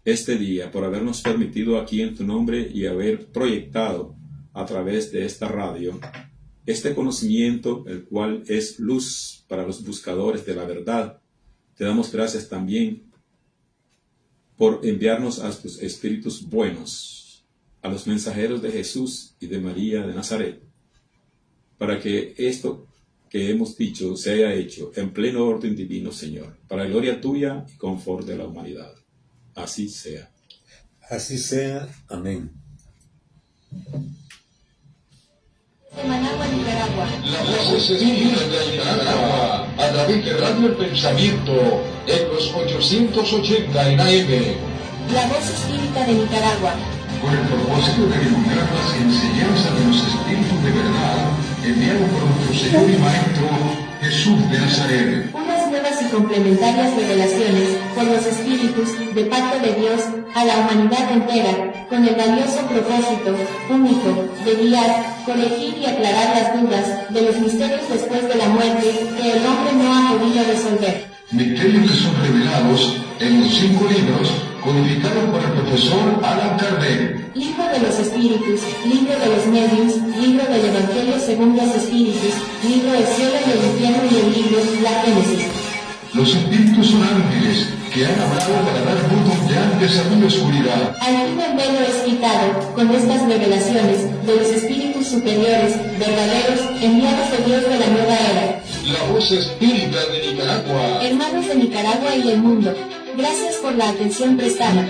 [SPEAKER 5] este día por habernos permitido aquí en tu nombre y haber proyectado a través de esta radio este conocimiento, el cual es luz para los buscadores de la verdad. Te damos gracias también por enviarnos a tus espíritus buenos, a los mensajeros de Jesús y de María de Nazaret, para que esto que hemos dicho se haya hecho en pleno orden divino, Señor, para gloria tuya y confort de la humanidad. Así sea.
[SPEAKER 4] Así sea. Amén.
[SPEAKER 1] De Managua, Nicaragua.
[SPEAKER 2] La voz espírita de Nicaragua, a través de Radio El Pensamiento, en los 880 en AM,
[SPEAKER 1] La voz espírita de Nicaragua.
[SPEAKER 2] con el propósito de divulgar las enseñanzas de los espíritus de verdad, enviado por nuestro Señor y Maestro Jesús de Nazaret.
[SPEAKER 1] Unas nuevas y complementarias revelaciones por los espíritus de parte de Dios a la humanidad entera, con el valioso propósito único de guiar, corregir y aclarar las dudas de los misterios después de la muerte que el hombre no ha podido resolver.
[SPEAKER 2] Misterios que son revelados en los 5 libros codificados por el profesor Allan Kardec.
[SPEAKER 1] Libro de los espíritus, libro de los medios, libro del Evangelio según los espíritus, libro del cielo y el infierno y el libro La Génesis.
[SPEAKER 2] Los espíritus son ángeles que han hablado para dar luz donde antes había oscuridad.
[SPEAKER 1] Al fin el velo es quitado con estas revelaciones de los espíritus superiores, verdaderos, enviados de Dios de la nueva era.
[SPEAKER 2] La voz espírita de Nicaragua.
[SPEAKER 1] Hermanos de Nicaragua y el mundo, gracias por la atención prestada.